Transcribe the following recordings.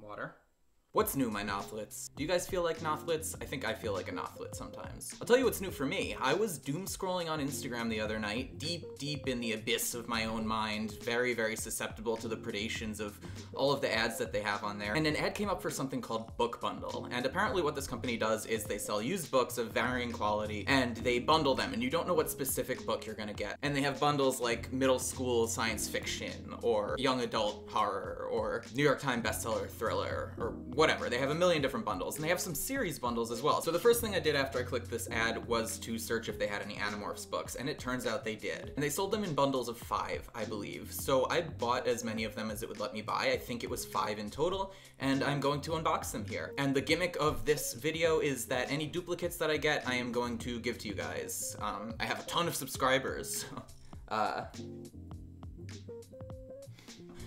Water. What's new, my Nothlets? Do you guys feel like Nothlets? I think I feel like a Nothlet sometimes. I'll tell you what's new for me. I was doom scrolling on Instagram the other night, deep in the abyss of my own mind, very susceptible to the predations of all of the ads that they have on there. And an ad came up for something called Book Bundle. And apparently what this company does is they sell used books of varying quality and they bundle them, and you don't know what specific book you're gonna get. And they have bundles like middle school science fiction or young adult horror or New York Times bestseller thriller or whatever. They have a million different bundles, and they have some series bundles as well. So the first thing I did after I clicked this ad was to search if they had any Animorphs books, and it turns out they did. And they sold them in bundles of 5, I believe. So I bought as many of them as it would let me buy. I think it was 5 in total, and I'm going to unbox them here. And the gimmick of this video is that any duplicates that I get, I am going to give to you guys. I have a ton of subscribers.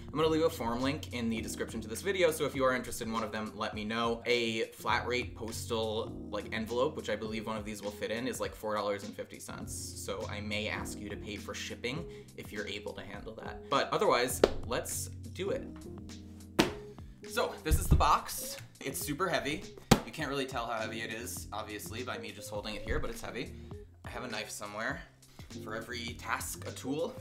I'm gonna leave a form link in the description to this video, so if you are interested in one of them, let me know. A flat rate postal like envelope, which I believe one of these will fit in, is like $4.50. So I may ask you to pay for shipping if you're able to handle that. But otherwise, let's do it. So this is the box. It's super heavy. You can't really tell how heavy it is, obviously, by me just holding it here, but it's heavy. I have a knife somewhere. For every task, a tool.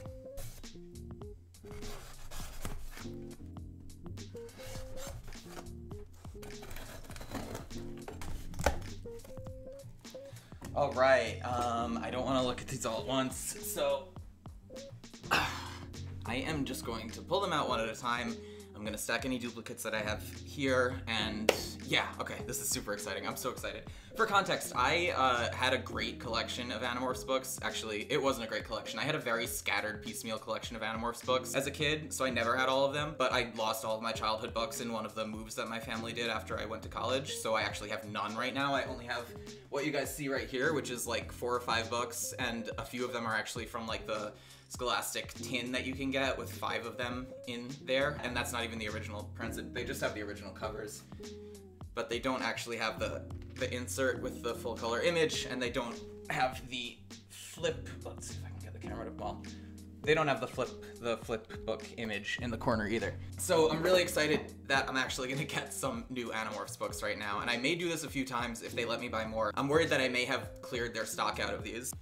All right, I don't want to look at these all at once, so I am just going to pull them out one at a time. I'm gonna stack any duplicates that I have here, and yeah, okay, this is super exciting. I'm so excited. For context, I had a great collection of Animorphs books. Actually, it wasn't a great collection. I had a very scattered piecemeal collection of Animorphs books as a kid, so I never had all of them, but I lost all of my childhood books in one of the moves that my family did after I went to college, so I actually have none right now. I only have what you guys see right here, which is like 4 or 5 books, and a few of them are actually from like the Scholastic tin that you can get with 5 of them in there, and that's not even the original prints. They just have the original covers, but they don't actually have the insert with the full color image, and they don't have the flip. Let's see if I can get the camera to ball. They don't have the flip book image in the corner either. So I'm really excited that I'm actually gonna get some new Animorphs books right now, and I may do this a few times if they let me buy more. I'm worried that I may have cleared their stock out of these.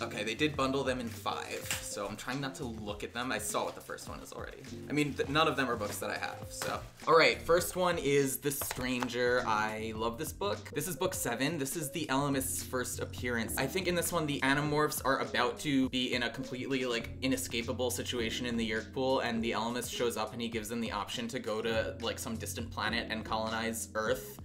Okay, they did bundle them in 5, so I'm trying not to look at them. I saw what the first one is already. I mean, none of them are books that I have, so. All right, first one is The Stranger. I love this book. This is book 7. This is the Ellimist's first appearance. I think in this one, the Animorphs are about to be in a completely, like, inescapable situation in the Yeerk pool, and the Ellimist shows up and he gives them the option to go to, like, some distant planet and colonize Earth,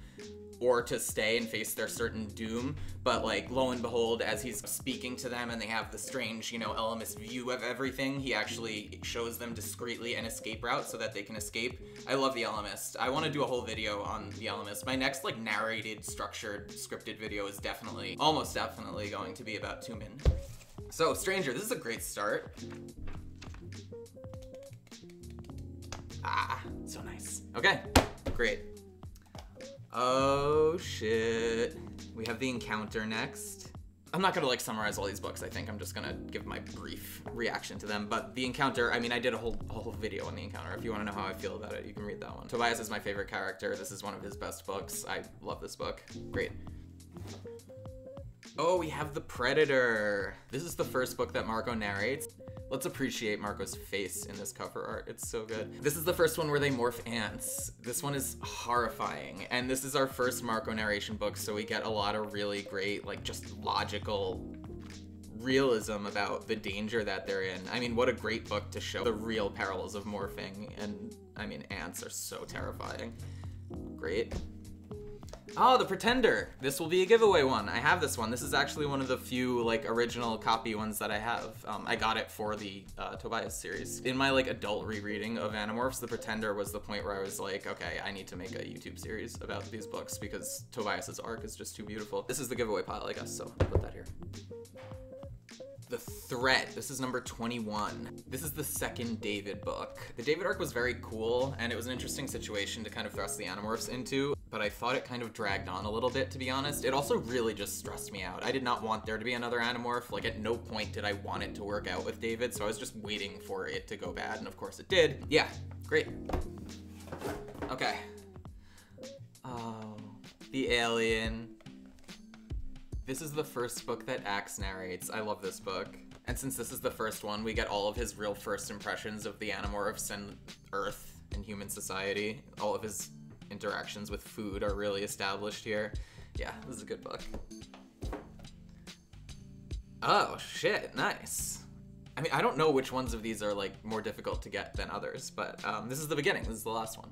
or to stay and face their certain doom. But like, lo and behold, as he's speaking to them and they have the strange, you know, Ellimist view of everything, he actually shows them discreetly an escape route so that they can escape. I love the Ellimist. I want to do a whole video on the Ellimist. My next like narrated, structured, scripted video is definitely, almost definitely going to be about Tumen. So, Stranger, this is a great start. Ah, so nice. Okay, great. Oh shit. We have the Encounter next. I'm not gonna like summarize all these books, I think. I'm just gonna give my brief reaction to them. But the Encounter, I mean, I did a whole video on the Encounter. If you wanna know how I feel about it, you can read that one. Tobias is my favorite character. This is one of his best books. I love this book. Great. Oh, we have The Predator. This is the first book that Marco narrates. Let's appreciate Marco's face in this cover art. It's so good. This is the first one where they morph ants. This one is horrifying. And this is our first Marco narration book, so we get a lot of really great, like, just logical realism about the danger that they're in. I mean, what a great book to show the real perils of morphing. And, I mean, ants are so terrifying. Great. Oh, The Pretender. This will be a giveaway one. I have this one. This is actually one of the few like original copy ones that I have. I got it for the Tobias series. In my like adult rereading of Animorphs, The Pretender was the point where I was like, okay, I need to make a YouTube series about these books because Tobias's arc is just too beautiful. This is the giveaway pile, I guess, so I'll put that here. The Threat. This is number 21. This is the second David book. The David arc was very cool, and it was an interesting situation to kind of thrust the Animorphs into, but I thought it kind of dragged on a little bit, to be honest. It also really just stressed me out. I did not want there to be another Animorph. Like, at no point did I want it to work out with David, so I was just waiting for it to go bad, and of course it did. Yeah, great. Okay. Oh, the alien. This is the first book that Axe narrates. I love this book. And since this is the first one, we get all of his real first impressions of the Animorphs and Earth and human society. All of his interactions with food are really established here. Yeah, this is a good book. Oh, shit, nice. I mean, I don't know which ones of these are, like, more difficult to get than others, but this is the beginning. This is the last one.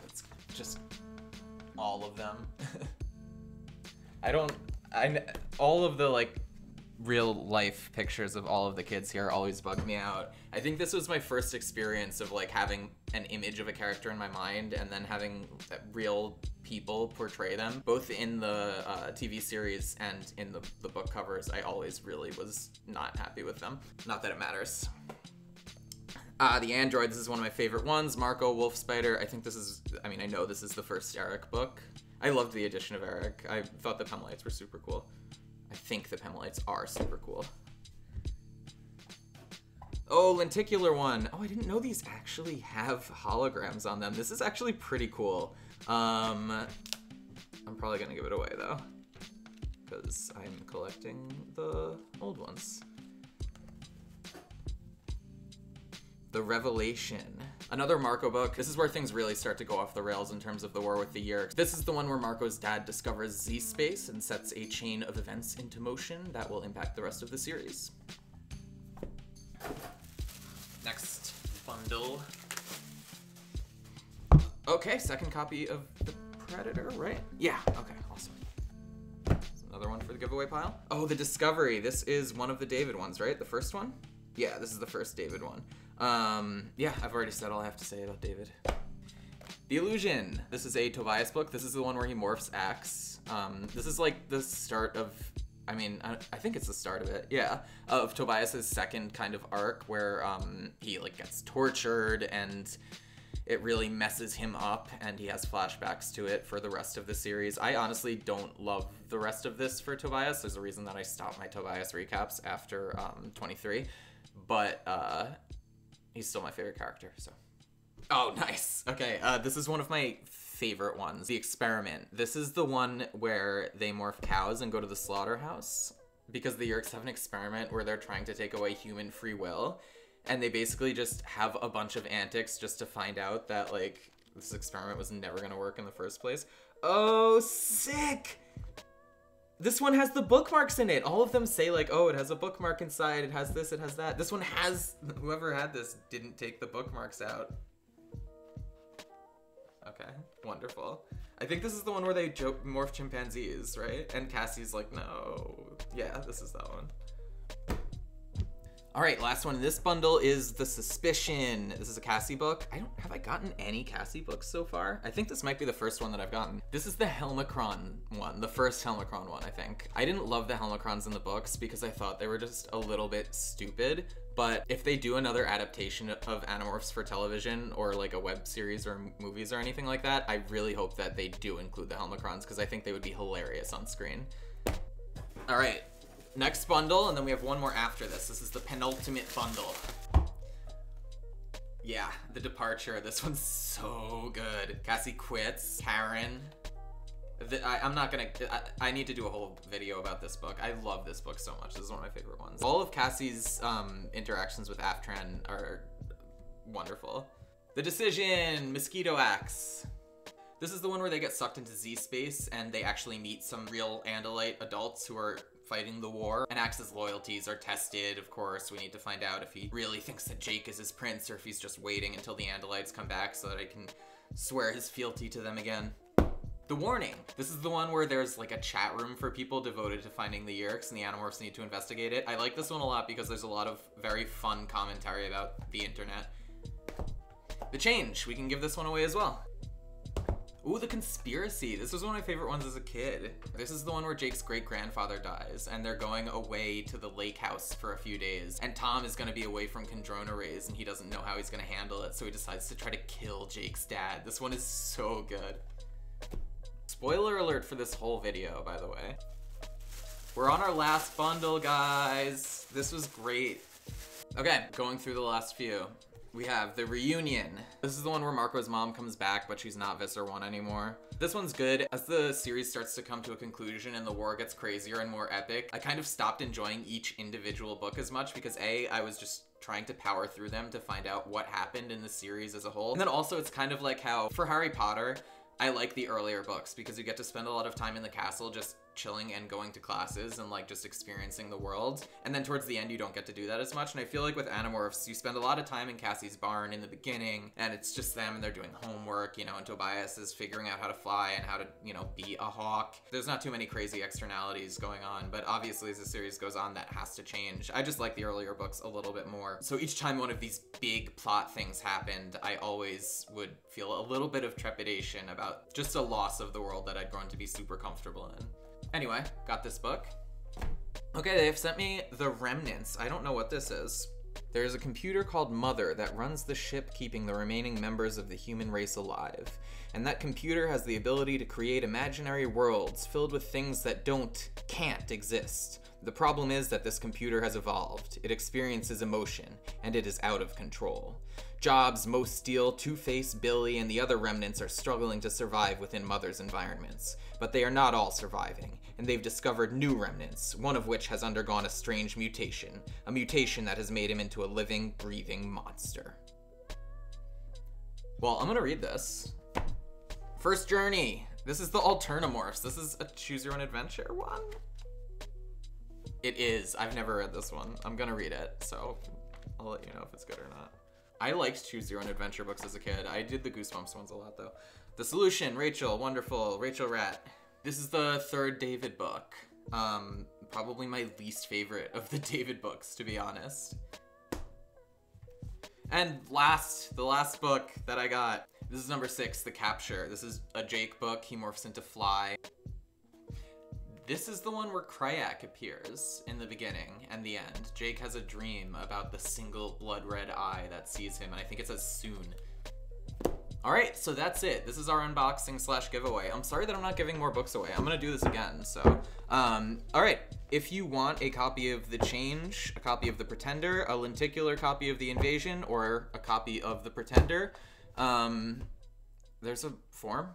It's just all of them. All of the, like, real life pictures of all of the kids here always bug me out. I think this was my first experience of, like, having an image of a character in my mind and then having real people portray them. Both in the TV series and in the book covers, I always really was not happy with them. Not that it matters. The Android, this is one of my favorite ones. Marco, Wolf Spider. I think this is, I mean, I know this is the first Eric book. I loved the addition of Eric. I thought the Pemalites were super cool. I think the Pemalites are super cool. Oh, lenticular one. Oh, I didn't know these actually have holograms on them. This is actually pretty cool. I'm probably gonna give it away though, because I'm collecting the old ones. The Revelation. Another Marco book. This is where things really start to go off the rails in terms of the war with the Yeerks. This is the one where Marco's dad discovers Z-Space and sets a chain of events into motion that will impact the rest of the series. Next bundle. Okay, second copy of The Predator, right? Yeah, okay, awesome. Another one for the giveaway pile. Oh, the Discovery. This is one of the David ones, right? The first one? Yeah, this is the first David one. Yeah, I've already said all I have to say about David. The Illusion. This is a Tobias book. This is the one where he morphs Axe. This is like the start of, I mean, I think it's the start of it, yeah, of Tobias's second kind of arc where he like gets tortured and it really messes him up and he has flashbacks to it for the rest of the series. I honestly don't love the rest of this for Tobias. There's a reason that I stopped my Tobias recaps after 23, but he's still my favorite character, so. Oh, nice. Okay, this is one of my favorite ones. The Experiment. This is the one where they morph cows and go to the slaughterhouse because the Yeerks have an experiment where they're trying to take away human free will. And they basically just have a bunch of antics just to find out that, like, this experiment was never gonna work in the first place. Oh, sick! This one has the bookmarks in it. All of them say, like, oh, it has a bookmark inside, it has this, it has that. This one has, whoever had this didn't take the bookmarks out. Okay, wonderful. I think this is the one where they morph chimpanzees, right? And Cassie's like, no. Yeah, this is that one. All right, last one in this bundle is The Suspicion. This is a Cassie book. Have I gotten any Cassie books so far? I think this might be the first one that I've gotten. This is the Helmicron one, the first Helmicron one, I think. I didn't love the Helmicrons in the books because I thought they were just a little bit stupid, but if they do another adaptation of Animorphs for television or like a web series or movies or anything like that, I really hope that they do include the Helmicrons because I think they would be hilarious on screen. All right. Next bundle, and then we have one more after this. This is the penultimate bundle. Yeah, The Departure. This one's so good. Cassie quits. Karen. I'm not gonna, I need to do a whole video about this book. I love this book so much. This is one of my favorite ones. All of Cassie's interactions with Aftran are wonderful. The Decision, Mosquito Axe. This is the one where they get sucked into Z-Space and they actually meet some real Andalite adults who are fighting the war. And Axe's loyalties are tested, of course. We need to find out if he really thinks that Jake is his prince or if he's just waiting until the Andalites come back so that he can swear his fealty to them again. The Warning. This is the one where there's like a chat room for people devoted to finding the Yeerks and the Animorphs need to investigate it. I like this one a lot because there's a lot of very fun commentary about the internet. The Change. We can give this one away as well. Ooh, The Conspiracy. This was one of my favorite ones as a kid. This is the one where Jake's great-grandfather dies, and they're going away to the lake house for a few days. And Tom is gonna be away from Kandrona rays, and he doesn't know how he's gonna handle it, so he decides to try to kill Jake's dad. This one is so good. Spoiler alert for this whole video, by the way. We're on our last bundle, guys. This was great. Okay, going through the last few. We have The Reunion. This is the one where Marco's mom comes back, but she's not Visser 1 anymore. This one's good. As the series starts to come to a conclusion and the war gets crazier and more epic, I kind of stopped enjoying each individual book as much because A, I was just trying to power through them to find out what happened in the series as a whole. And then also it's kind of like how, for Harry Potter, I like the earlier books because you get to spend a lot of time in the castle just chilling and going to classes and like just experiencing the world. And then towards the end you don't get to do that as much. And I feel like with Animorphs, you spend a lot of time in Cassie's barn in the beginning and it's just them and they're doing homework, you know, and Tobias is figuring out how to fly and how to, you know, be a hawk. There's not too many crazy externalities going on, but obviously as the series goes on, that has to change. I just like the earlier books a little bit more. So each time one of these big plot things happened, I always would feel a little bit of trepidation about just a loss of the world that I'd grown to be super comfortable in. Anyway, got this book. Okay, they've sent me The Remnants. I don't know what this is. There's a computer called Mother that runs the ship keeping the remaining members of the human race alive. And that computer has the ability to create imaginary worlds filled with things that can't exist. The problem is that this computer has evolved. It experiences emotion, and it is out of control. Jobs, Most Steel, Two-Face, Billy, and the other remnants are struggling to survive within Mother's environments. But they are not all surviving, and they've discovered new remnants, one of which has undergone a strange mutation. A mutation that has made him into a living, breathing monster. Well, I'm gonna read this. First Journey. This is the Alternamorphs. This is a choose your own adventure one? It is. I've never read this one. I'm gonna read it, so I'll let you know if it's good or not. I liked choose your own adventure books as a kid. I did the Goosebumps ones a lot though. The Solution, Rachel, wonderful. Rachel Rat. This is the third David book. Probably my least favorite of the David books, to be honest. And the last book that I got, this is number 6, The Capture. This is a Jake book. He morphs into Fly. This is the one where Kryak appears in the beginning and the end. Jake has a dream about the single blood red eye that sees him, and I think it says soon. All right, so that's it. This is our unboxing / giveaway. I'm sorry that I'm not giving more books away. I'm gonna do this again, so. All right, if you want a copy of The Change, a copy of The Pretender, a lenticular copy of The Invasion, or a copy of The Pretender, there's a form.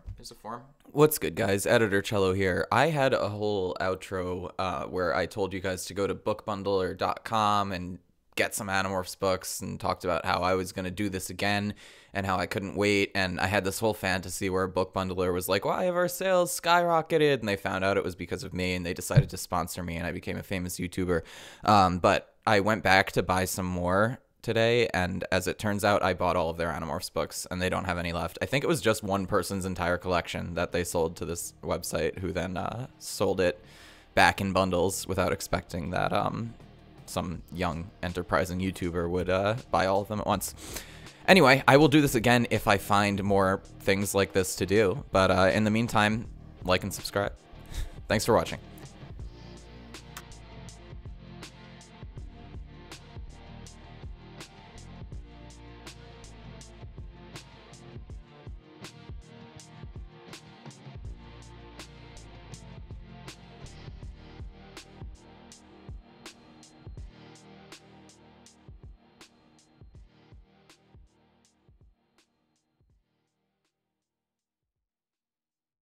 What's good, guys? Editor Cello here. I had a whole outro where I told you guys to go to bookbundler.com and get some Animorphs books and talked about how I was going to do this again and how I couldn't wait. And I had this whole fantasy where Book Bundler was like, why have our sales skyrocketed? And they found out it was because of me and they decided to sponsor me and I became a famous YouTuber. But I went back to buy some more today, and as it turns out, I bought all of their Animorphs books and they don't have any left. I think it was just one person's entire collection that they sold to this website, who then sold it back in bundles without expecting that some young enterprising YouTuber would buy all of them at once. Anyway, I will do this again if I find more things like this to do, but in the meantime, like and subscribe. Thanks for watching.